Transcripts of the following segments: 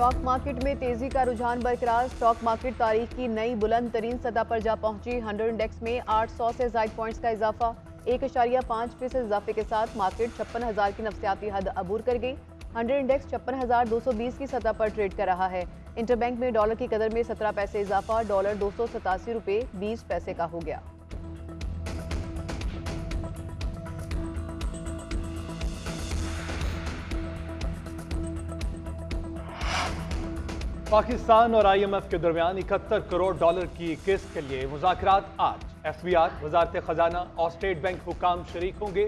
Stock market में तेजी का रुझान बरकरार। स्टॉक मार्केट तारीख की नई बुलंद तरीन सतह पर जा पहुंची। 100 इंडेक्स में 800 से ज्यादा पॉइंट्स का इजाफा। 1.5% इजाफे के साथ मार्केट 56,000 की नफसियाती हद अबूर कर गई। 100 इंडेक्स 56,220 की सतह पर ट्रेड कर रहा है। इंटरबैंक में डॉलर की कदर में 17 पैसे इजाफा। डॉलर 287 रुपये 20 पैसे का हो गया। पाकिस्तान और IMF के दरमियान 71 करोड़ डॉलर की किस्त के लिए मुज़ाकरात आज। SBR, वजारत खजाना और स्टेट बैंक हुक्काम शरीक होंगे।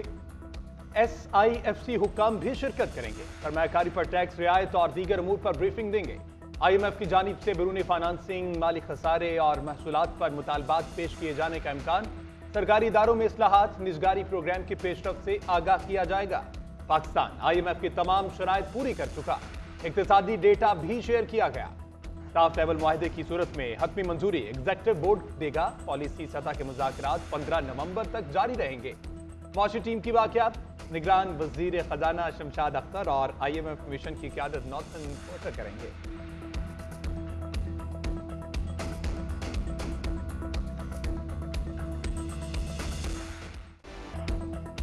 SIFC हुक्काम भी शिरकत करेंगे। सरमायाकारी पर टैक्स रियायत और दीगर अमूर पर ब्रीफिंग देंगे। IMF की जानिब से बैरूनी फाइनेंसिंग, माली खसारे और महसूलात पर मुतालबात पेश किए जाने का इम्कान। सरकारी इदारों में इस्लाहात, निजगारी प्रोग्राम की पेशरफ से आगाह किया जाएगा। पाकिस्तान IMF की तमाम शराइत पूरी कर चुका। इक्तिसादी डेटा भी शेयर किया गया। स्टाफ लेवल मुआहदे की सूरत में हतमी मंजूरी एग्जीक्यूटिव बोर्ड देगा। पॉलिसी सतह के मुज़ाकरात 15 नवंबर तक जारी रहेंगे। मौशी टीम की वाक़यात, निगरान वजीर खजाना शमशाद अख्तर और IMF मिशन की क़यादत नॉर्थन पोर्टर करेंगे।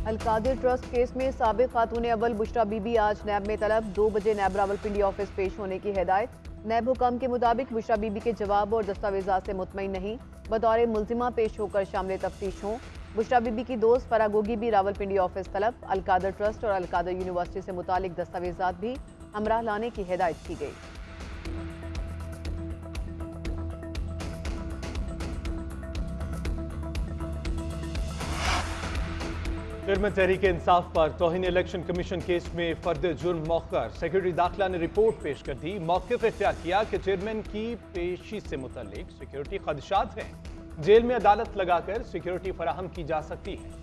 अलकादिर ट्रस्ट केस में साबिक खातून अव्वल बुशरा बीबी आज नैब में तलब। 2 बजे नैब रावलपिंडी ऑफिस पेश होने की हिदायत। नैब हुकाम के मुताबिक बुशरा बीबी के जवाब और दस्तावेजात से मुतमईन नहीं, बतौर मुल्जिमा पेश होकर शामिल तफ्तीश हों। बुशरा बीबी की दोस्त फरागोगी भी रावलपिंडी ऑफिस तलब। अलकादिर ट्रस्ट और अलकादिर यूनिवर्सिटी से मुतालिक दस्तावेजात भी हमरा लाने की हिदायत की गई। चेयरमैन तहरीक इंसाफ पर तौहीन इलेक्शन कमीशन केस में फर्द जुर्म मौखर सेक्रेटरी दाखिला ने रिपोर्ट पेश कर दी। मौक़िफ़ इख्तियार किया कि चेयरमैन की पेशी से मुतल्लिक सिक्योरिटी खदशात हैं। जेल में अदालत लगाकर सिक्योरिटी फराहम की जा सकती है।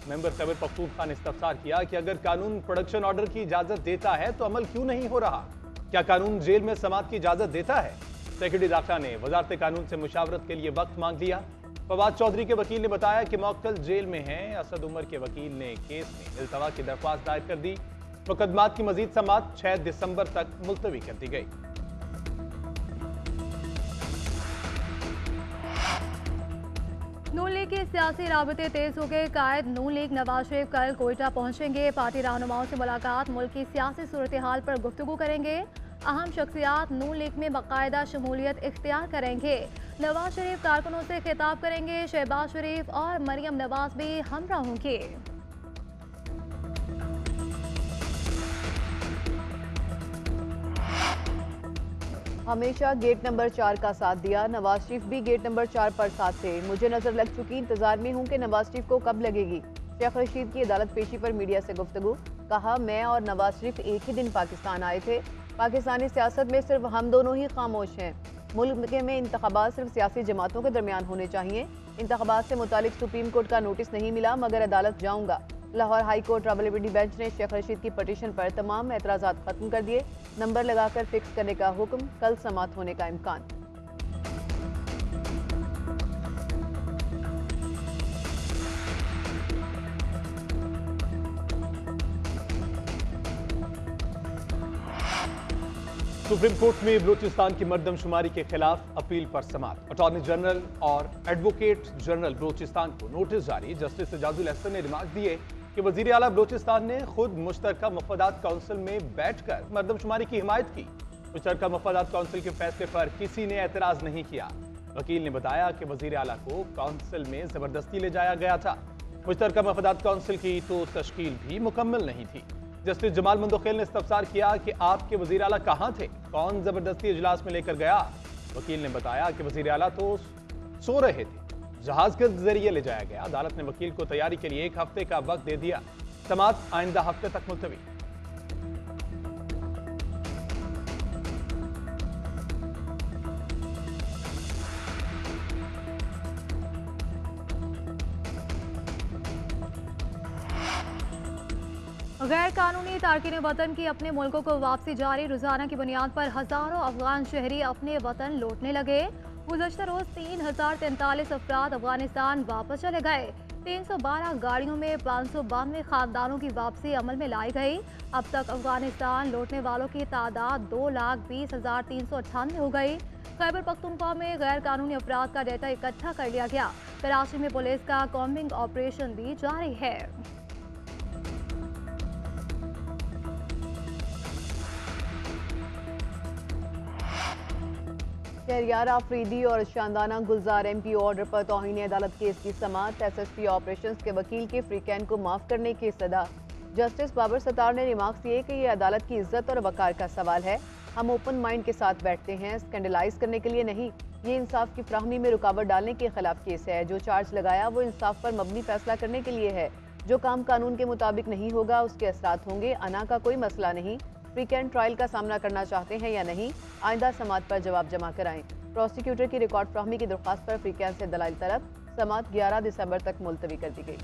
मेंबर खैबर पख्तूनख्वा ने इस्तफसार किया कि अगर कानून प्रोडक्शन ऑर्डर की इजाज़त देता है तो अमल क्यों नहीं हो रहा? क्या कानून जेल में समाअत की इजाज़त देता है? सेक्रेटरी दाखिला ने वजारत कानून से मुशावरत के लिए वक्त मांग लिया। फवाद चौधरी के वकील ने बताया कि मौक्कल जेल में हैं। असद उमर के वकील ने केस में इल्तवा की दरख्वास्त दायर कर दी। मुकदमात की मजीद समाअत 6 दिसंबर तक मुलतवी कर दी गई। नून लीग के सियासी राबते तेज हो गए। कायद नून लीग नवाज शरीफ कल कोयटा पहुंचेंगे। पार्टी रहनुमाओं से मुलाकात, मुल्क की सियासी सूरत हाल पर गुफ्तगू करेंगे। अहम शख्सियात नून लीग में बाकायदा शमूलियत इख्तियार करेंगे। नवाज शरीफ कारकुनों से खिताब करेंगे। शहबाज शरीफ और मरियम नवाज भी हमरा होंगे। हमेशा गेट नंबर 4 का साथ दिया। नवाज शरीफ भी गेट नंबर 4 पर साथ थे। मुझे नजर लग चुकी, इंतजार में हूं कि नवाज शरीफ को कब लगेगी। शेख रशीद की अदालत पेशी पर मीडिया से गुफ्तगू। कहा, मैं और नवाज शरीफ एक ही दिन पाकिस्तान आए थे। पाकिस्तानी सियासत में सिर्फ हम दोनों ही खामोश हैं। मुल्क में इंतखाबात सिर्फ सियासी जमातों के दरमियान होने चाहिए। इंतखाबात से मुतालिक सुप्रीम कोर्ट का नोटिस नहीं मिला, मगर अदालत जाऊंगा। Lahore high court Rawalpindi bench ने शेख रशीद की पटिशन पर तमाम एतराज़ात खत्म कर दिए। नंबर लगाकर फिक्स करने का हुक्म। कल समाअत होने का इम्कान। सुप्रीम कोर्ट में बलूचिस्तान की मर्दमशुमारी के खिलाफ अपील पर समाअत। अटॉर्नी जनरल और एडवोकेट जनरल बलूचिस्तान को नोटिस जारी। जस्टिस एजाजुल अहसन ने रिमार्क दिए कि वजीर आला बलूचिस्तान ने खुद मुश्तरका मफादात काउंसिल में बैठकर मर्दमशुमारी की हिमायत की। मुश्तरका मफादात काउंसिल के फैसले पर किसी ने एतराज नहीं किया। वकील ने बताया कि वजीर आला को काउंसिल में जबरदस्ती ले जाया गया था। मुश्तरका मफादात काउंसिल की तो तश्कील भी मुकम्मल नहीं थी। जस्टिस जमाल मंदोखेल ने इस्तफसार किया कि आपके वजीर आला कहाँ थे, कौन जबरदस्ती इजलास में लेकर गया? वकील ने बताया कि वजीर आला तो सो रहे थे, जहाज के जरिए ले जाया गया। अदालत ने वकील को तैयारी के लिए 1 हफ्ते का वक्त दे दिया। समाअत आइंदा हफ्ते तक मुलतवी। गैर कानूनी तारकिन वतन की अपने मुल्कों को वापसी जारी। रोजाना की बुनियाद पर हजारों अफगान शहरी अपने वतन लौटने लगे। गुज़श्ता रोज 3043 अफराद अफगानिस्तान वापस चले गए। 312 गाड़ियों में 592 खानदानों की वापसी अमल में लाई गई। अब तक अफगानिस्तान लौटने वालों की तादाद 2,20,398 हो गई। खैबर पख्तूनख्वा में गैर कानूनी अपराध का डेटा इकट्ठा कर लिया गया। कराची में पुलिस का कॉम्बिंग ऑपरेशन भी जारी है। शहरियार आफरीदी और शानदाना गुलजार MP ऑर्डर पर तौहीन अदालत केस की समाअत। SSP ऑपरेशंस के वकील के फ्रीकैन को माफ करने की सदा। जस्टिस बाबर सत्तार ने रिमार्क्स दिए कि यह अदालत की इज्जत और वकार का सवाल है। हम ओपन माइंड के साथ बैठते हैं, स्कैंडलाइज करने के लिए नहीं। ये इंसाफ की फ्राहमी में रुकावट डालने के खिलाफ केस है। जो चार्ज लगाया वो इंसाफ पर मबनी फैसला करने के लिए है। जो काम कानून के मुताबिक नहीं होगा उसके असरात होंगे। अना का कोई मसला नहीं। फ्रीकैन ट्रायल का सामना करना चाहते हैं या नहीं, आइंदा समाअत पर जवाब जमा कराएं। प्रोसिक्यूटर की रिकॉर्ड फ्राहमी की दरख्वास्त पर फ्रीकैन से दलाइल तलब। समाअत 11 दिसंबर तक मुलतवी कर दी गई।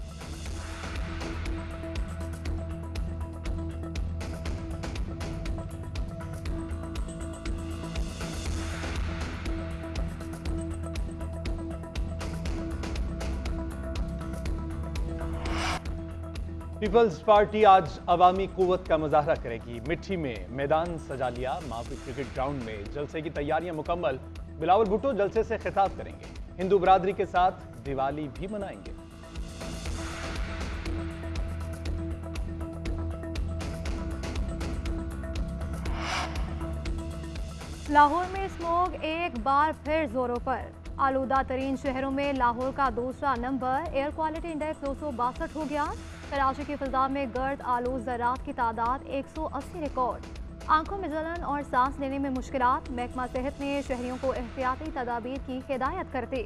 पीपल्स पार्टी आज अवामी कुव्वत का मुजाहरा करेगी। मिट्टी में मैदान सजा लिया। मावी क्रिकेट ग्राउंड में जलसे की तैयारियां मुकम्मल। बिलावल भुट्टो जलसे से खिताब करेंगे। हिंदू बरादरी के साथ दिवाली भी मनाएंगे। लाहौर में स्मोक एक बार फिर जोरों पर। आलूदा तरीन शहरों में लाहौर का दूसरा नंबर। एयर क्वालिटी इंडेक्स 262 हो गया। कराची की फिजा में गर्द आलूद ज़रात की तादाद 180 रिकॉर्ड। आंखों में जलन और सांस लेने में मुश्किलात। महकमा सेहत ने शहरियों को एहतियाती तदाबीर की हिदायत कर दी।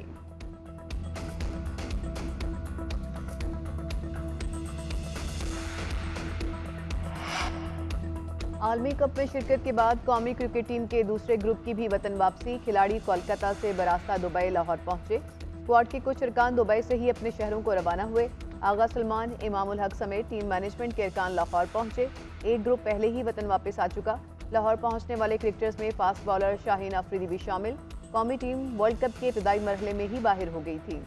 आलमी कप में शिरकत के बाद कौमी क्रिकेट टीम के दूसरे ग्रुप की भी वतन वापसी। खिलाड़ी कोलकाता से बरास्ता दुबई लाहौर पहुंचे। स्क्वाड के कुछ अरकान दुबई से ही अपने शहरों को रवाना हुए। आगा सलमान, इमामुल हक समेत टीम मैनेजमेंट के अरकान लाहौर पहुंचे। एक ग्रुप पहले ही वतन वापस आ चुका। लाहौर पहुंचने वाले क्रिकेटर्स में फास्ट बॉलर शाहीन अफरीदी भी शामिल। कौमी टीम वर्ल्ड कप के इब्तदाई मरहले में ही बाहर हो गई थी।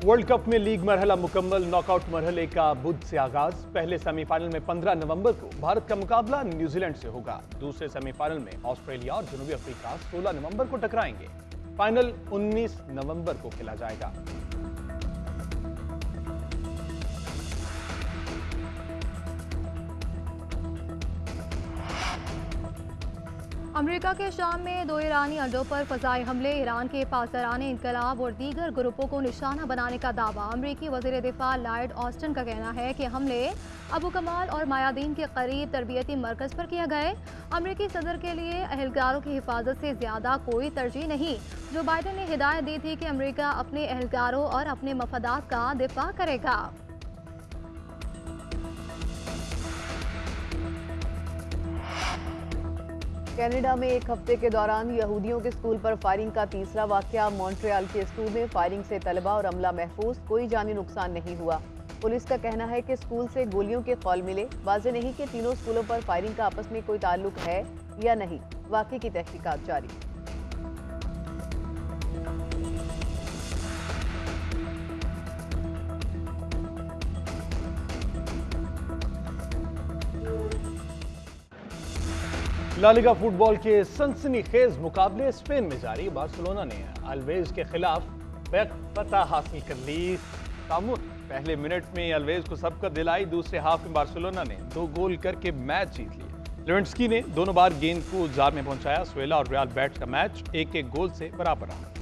वर्ल्ड कप में लीग मरहला मुकम्मल। नॉकआउट मरहले का बुध से आगाज। पहले सेमीफाइनल में 15 नवंबर को भारत का मुकाबला न्यूजीलैंड से होगा। दूसरे सेमीफाइनल में ऑस्ट्रेलिया और जनूबी अफ्रीका 16 नवंबर को टकराएंगे। फाइनल 19 नवंबर को खेला जाएगा। अमेरिका के शाम में 2 ईरानी अड्डों पर फजाई हमले। ईरान के पासदाराने इनकलाब और दीगर ग्रुपों को निशाना बनाने का दावा। अमेरिकी वज़ीर दिफा लॉयड ऑस्टिन का कहना है कि हमले अबू कमाल और मायादीन के करीब तरबियती मरकज पर किए गए। अमेरिकी सदर के लिए अहलकारों की हिफाजत से ज्यादा कोई तरजीह नहीं। जो बाइडेन ने हिदायत दी थी कि अमेरिका अपने अहलकारों और अपने मफादात का दिफा करेगा। कनाडा में एक हफ्ते के दौरान यहूदियों के स्कूल पर फायरिंग का तीसरा वाकया। मॉन्ट्रियल के स्कूल में फायरिंग से तलबा और अमला महफूज। कोई जानी नुकसान नहीं हुआ। पुलिस का कहना है कि स्कूल से गोलियों के खौल मिले। वाज़ेह नहीं कि तीनों स्कूलों पर फायरिंग का आपस में कोई ताल्लुक है या नहीं। वाकये की तहकीकात जारी। ला लीगा फुटबॉल के सनसनीखेज मुकाबले स्पेन में जारी। बार्सिलोना ने अल्वेज के खिलाफ फतह हासिल कर ली। पहले मिनट में अल्वेज को सबकत दिलाई। दूसरे हाफ में बार्सिलोना ने 2 गोल करके मैच जीत लिया। लेवेंडस्की ने दोनों बार गेंद को जार में पहुंचाया। स्वेला और रियल बैट्स का मैच 1-1 गोल से बराबर रहा।